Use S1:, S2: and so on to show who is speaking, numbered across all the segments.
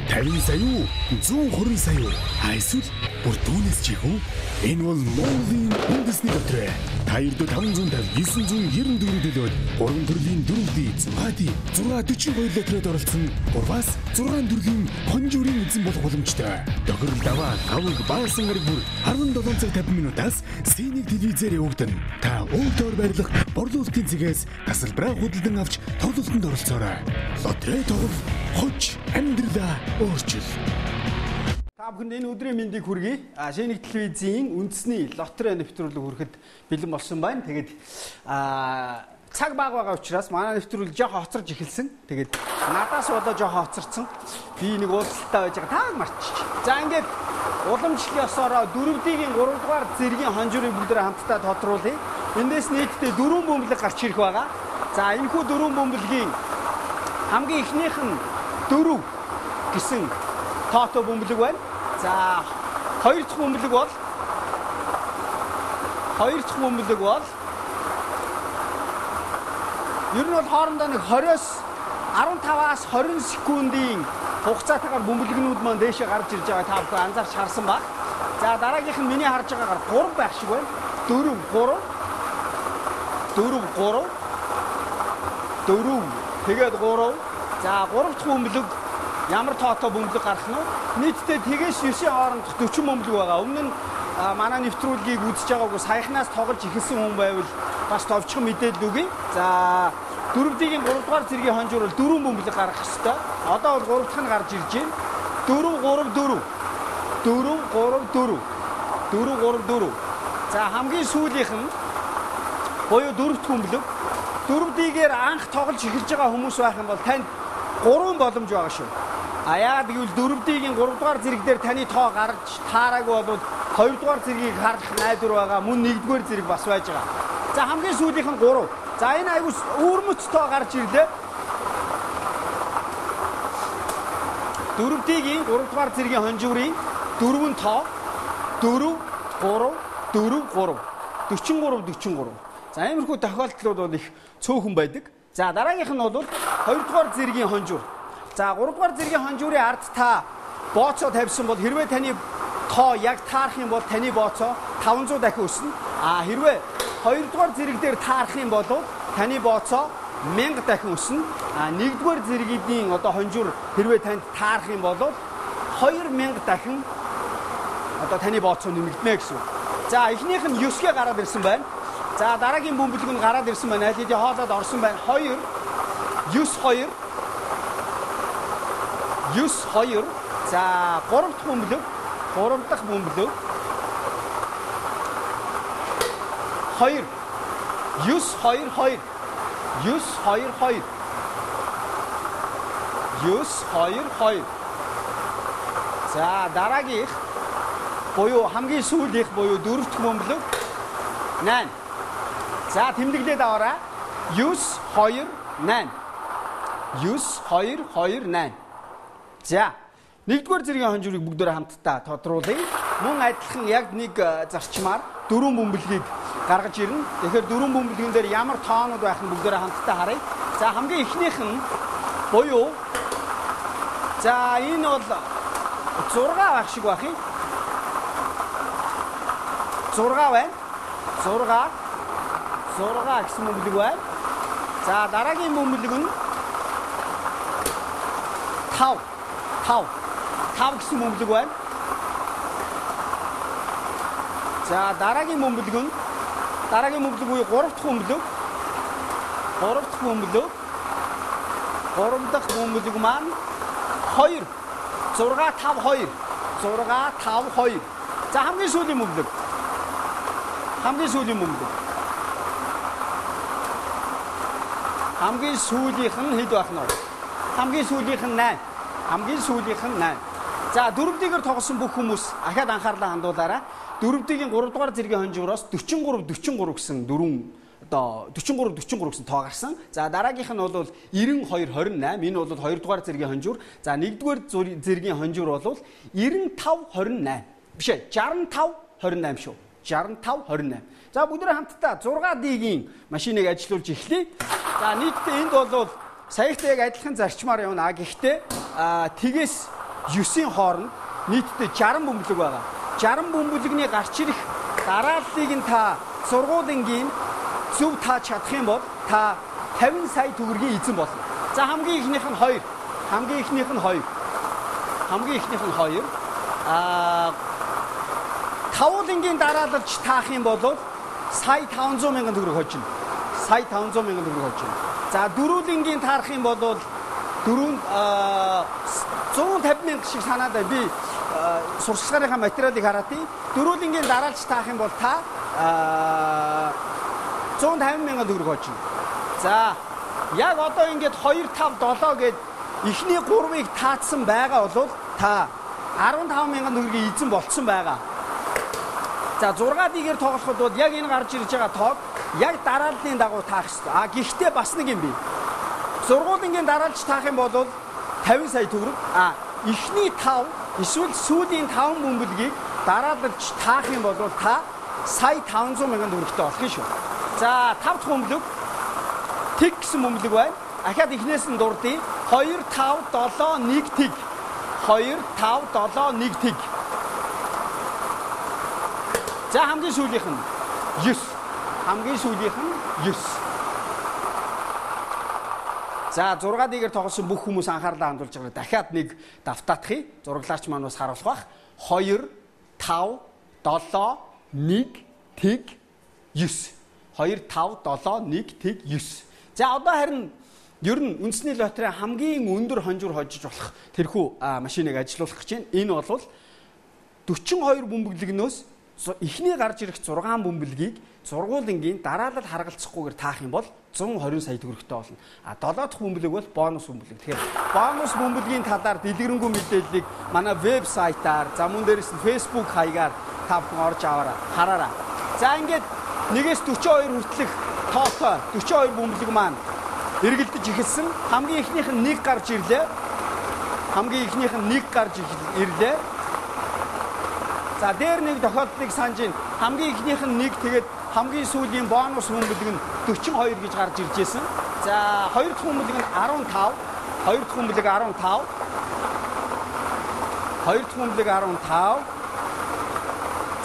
S1: 50 сая уу? 120 сая уу? Эсвэл бүр түүнээс ч их үү? Энэ бол Монголын үндэсний дотроо. 2,550,994 төлөөд 3 төрлийн 4D, 6D, 642 литрээр оролцсон 3-аас 6 төрлийн хонжуурын эзэн болох боломжтой. Тохирол даваа аваг баасан гараг бүр 17 цаг 50 минутаас Синийг телевизээр явагдана. Та өөртөө байрлах борлуулалтын цэгээс тасалбараа худалдан авч тоглолтод оролцоорой. Лотерей тоглол хоч амьдралаа өөрчил.
S2: Та бүхэнд энэ өдрийн мэндийг хүргэе. Шинэ телевизийн үндэсний лотерей нэвтрүүлэг хүрэхэд бэлэн болсон байна. Тэгээд цаг бага байгаа учраас манай нэвтрүүлэг жоохон хоцорж эхэлсэн. Тэгээд надаас болоо жоохон хоцорсон. Би нэг уулзалтаа байж байгаа тааг марччих. За ингээд уламжлалын ёсороо 4D-ийн 3 дугаар зэргийн хонжуурыг бүгдээ хамтдаа тодруулъя. Эндээс нийтдээ 4 бөмбөлөг гарч ирэх байгаа. За энэхүү 4 бөмбөлгийн хамгийн ихнийх нь 4 гэсэн тоотой бөмбөлөг байна. За хоёр дахь бөмбөлөг бол ер нь бол хоорондоо нэг 15-аас 20 секундын хугацаатайгаар бөмбөлгнүүд маань дээшээ гарч ирж байгаа та бүхэн анзаарч харсан баг. За дараагийнх нь миний харж байгаагаар 3 байх шиг байна. 4 тэгээд 3. За 3 дахь бөмбөлөг ямар тоотой бөмбөлөг гарах нь вэ? Нийтдээ тэгээс 9-ийн хоорондох 40 бөмбөлөг байгаа. Өмнө нь манай нэвтрүүлгийг үзэж байгаагүй саяхнаас тоглож эхэлсэн хүн байвал бас товчхон мэдээлэл өгье. За 4D-ийн 3 дугаар зэргийн хонжуур бол 4 бөмбөлөг гарах ёстой. Одоо бол 3 дахь нь гарч ирж байна. 4. За хамгийн сүүлийнх нь буюу 4 дахь бөмбөлөг. 4D-гээр анх тоглож эхэлж байгаа хүмүүс байх юм бол танд 3 боломж байгаа шүү. Яагаад гэвэл 4D-ийн 3 дугаар зэрэг дээр таны тоо гарч таараагүй бол 2 дугаар зэргийг харах найдвар байгаа. Мөн 1-р зэрэг бас байж байгаа. За хамгийн сүүлийнх нь 3. За энэ айгуу өвөрмөц тоо гарч ирлээ. 4D-ийн 3 дугаар зэргийн хонжуурын 4 тоо 4 43. За иймэрхүү тохиолдлууд бол их цөөхөн байдаг. За дараагийнх нь бол 2 дугаар зэргийн хонжуур. За 3 дугаар зэргийн хонжуурын ард та бооцоо тавьсан бол хэрвээ таны тоо яг таарах юм бол таны бооцоо 500 дахин өснө. Хэрвээ 2 дугаар зэрэг дээр таарах юм бол таны бооцоо 1000 дахин өснө. 1-р зэргийн одоо хонжуур хэрвээ танд таарах юм бол 2000 дахин одоо таны бооцоо нэмэгдэнэ гэсэн. За эхнийх нь 9-гээ гараад ирсэн байна. За дараагийн бөмбөлөг нь гараад ирсэн байна. Аль хэдийн хоолоод орсон байна. 2 9 2. За 3 дахь бөмбөлөг. 2 9 2. За дараагийнх буюу хамгийн сүүлийнх буюу 4 дахь бөмбөлөг 8. За тэмдэглээд аваарай. 9 2 8. За 1-р зэргийн хонжуурыг бүгдөө хамтдаа тодруулъя. Мөн адилхан яг нэг зарчмаар 4 бөмбөлгийг гаргаж ирнэ. Тэгэхээр 4 бөмбөлгөн дээр ямар тоонууд байх нь бүгдөө хамтдаа харъя. За хамгийн эхнийх нь буюу за энэ бол 6 байх шиг байх юм. 6 байна. 6 гэсэн бөмбөлөг байна. За дараагийн бөмбөлөг нь 5 гэсэн бөмбөлөг байна. За дараагийн бөмбөлөг буюу 3 дахь бөмбөлөг. 3 дахь бөмбөлөг маань 2. 6 5 2. За хамгийн сүүлийн бөмбөлөг. Хамгийн сүүлийнх нь хэд байх нь вэ? Хамгийн сүүлийнх нь 8. За 4D-гээр тоглосон бүх хүмүүс ахаад анхаарлаа хандуулаарай. 4D-ийн 3 дугаар зэргийн хонжууроос 43 гэсэн 43 гэсэн тоо гарсан. За дараагийнх нь бол 92 28. Энэ бол 2 дугаар зэргийн хонжуур. За 1-р зэргийн хонжуур бол 95 28. Биш ээ 65 28 шүү. 65 28. За бүгдээ хамтдаа 6D-гийн машиныг ажилуулж эхлэе. За нийтдээ энд бол саяхтай яг адилхан зарчмаар явна. Гэхдээ тэгээс 9-ийн хооронд нийтдээ 60 бөмбөлөг байгаа. 60 бөмбөлөгний гарч ирэх дарааллыг нь та сургуулийн зөв тааж чадах юм бол та 50 сая төгрөгийн эзэн болно. За хамгийн ихнийх нь 2. Хамгийн ихнийх нь 2. 5-ын дараалалч таах юм бол сая 500 мянган төгрөг хожино. Сая 500 мянган төгрөг хожино. За 4-ийн таарах юм бол 150 мянга шиг санаад бай. Би сурчлагынхаа материалыг хараад тий. 4-ийн дараалж таах юм бол та 150 мянган төгрөг хожино. За яг одоо ингээд 2 5 7 гээд эхний 3-ыг таацсан байгаа бол та 15 мянган төгрөгийн эзэн болцсон байгаа. За 6-ыг тоглоход бол яг энэ гарч ирж байгаа тоог яг дарааллын дагуу таах хэрэгтэй. Гэхдээ бас нэг юм бий. Сургуулийн дараалж таах юм бол 50 сая төгрөг. Эхний 5 эсвэл сүүлийн 5 бөмбөлгийг дараалж таах юм бол та сая 500 мянган төгрөгтэй болох юм шүү. За 5 дахь бөмбөлөг тэг гэсэн бөмбөлөг байна. Ахаад эхнээс нь дурдъя. 2 5 7 1 тэг. 2 5 7 1 тэг. За хамгийн сүүлийнх нь 9. Хамгийн сүүлийнх нь 9. За 6-ыг тоглосон бүх хүмүүс анхаарлаа хандуулж байгаа. Дахиад нэг давтаатхыг зураглаач маань бас харуулах бах. 2 5 7 1 тэг 9. 2 5 7 1 тэг 9. За одоо харин ер нь үндэсний лотерей хамгийн өндөр хонжуур хожиж болох тэрхүү машиныг ажилуулах гэж байна. Энэ бол 42 бөмбөлгнөөс эхний гарч ирэх 6 бөмбөлгийг сургуулийн дараалал харгалцахгүйгээр таах юм бол 120 сая төгрөгтэй болно. 7 дахь бөмбөлөг бол бонус бөмбөлөг. Тэгэхээр бонус бөмбөлгийн талаар дэлгэрэнгүй мэдээллийг манай вебсайтаар, за мөн дээрээс нь Facebook хаягаар та бүхэн орж аваарай, хараарай. За ингээд 1-ээс 42 хүртэлх тоотой 42 бөмбөлөг маань эргэлдэж эхэлсэн. Хамгийн ихнийх нь 1 гарч ирлээ. Хамгийн ихнийх нь 1 гарч ирлээ. За дээр нэг тохиолдлыг санаж байна. Хамгийн ихнийх нь 1 тэгээд хамгийн сүүлийн бонус бөмбөлөг нь 42 гэж гарч ирж байсан. За 2 дахь бөмбөлөг нь 15. 2 дахь бөмбөлөг 15. 2 дахь бөмбөлөг 15.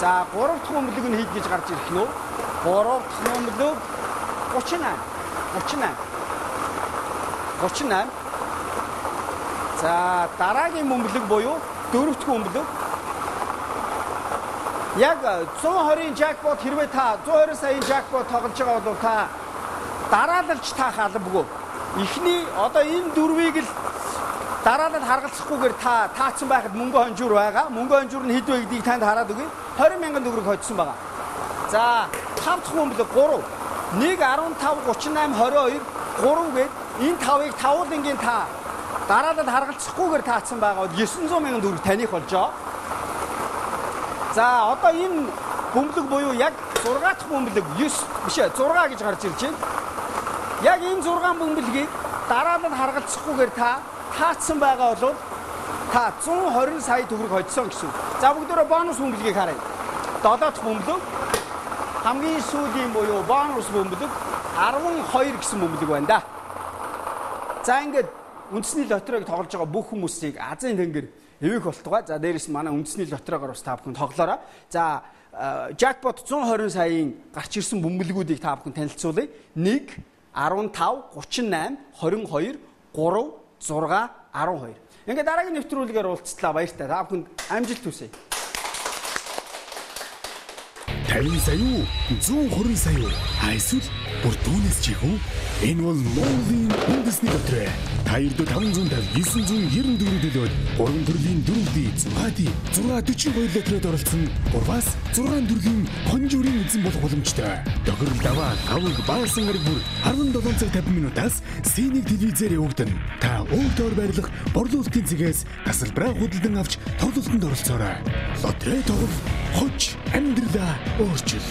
S2: За 3 дахь бөмбөлөг нь хэд гэж гарч ирэх нь вэ? 3 дахь бөмбөлөг 38. 38. За дараагийн бөмбөлөг буюу 4 дахь бөмбөлөг яг 120-ын жакпот хэрвээ та 120 саяын жакпот тоглож байгаа бол та дараалалж таах албагүй. Эхний одоо энэ дөрвийг л дараалал харгалзахгүйгээр та таацсан байхад мөнгө хонжуур байгаа. Мөнгө хонжуур нь хэд вэ гэдгийг танд хараад өгье. 20 мянган төгрөг хоцсон байгаа. За 5 дахь бөмбөлөг 3. 1 15 38 22 3 гээд энэ 5-ыг тавуулангийн та дараалал харгалзахгүйгээр таацсан байгаа бол 900 мянган төгрөг таних болжоо. За одоо энэ бөмбөлөг буюу яг 6 дахь бөмбөлөг 9 биш ээ 6 гэж гарч ирж байна. Яг энэ 6 бөмбөлгийг дараалал харгалзахгүйгээр та таацсан байгаа бол та 120 сая төгрөг хоцсон гэсэн. За бүгдөө бонус бөмбөлгийг харъя. 7 дахь бөмбөлөг хамгийн сүүлийн буюу бонус бөмбөлөг 12 гэсэн бөмбөлөг байна да. За ингээд үндэсний лотерейг тоглож байгаа бүх хүмүүсийг Азийн тэнгэр эвэх болтугай. За дээрээс манай үндэсний лотерейгоор бас та бүхэн тоглоорой. За жакпот 120 саяын гарч ирсэн бөмбөлгүүдийг та бүхэн танилцуулъя. 1 15 38 22 3 6 12. Ингээд дараагийн нэвтрүүлгээр уулзтлаа. Баяртай. Та бүхэнд амжилт хүсье.
S1: 50 сая уу? 120 сая уу? Эсвэл бүр түүнээс ч их үү? Энэ бол Монголын үндэсний лотерей. 2,550 994 төлөөд 3 төрлийн дөрвөлдий Цмади 642 лотерейд оролцсон 3-аас 6 төрлийн хонжуурын эзэн болох боломжтой. Тохирол даваа аваг баасан гараг бүр 17 цаг 50 минутаас Синийг телевизээр явагдана. Та өөртөө байрлах борлуулалтын цэгээс тасалбараа худалдан авч тоглолтод оролцоорой. Лотерей тоглох хоч амьдралаа өөрчил.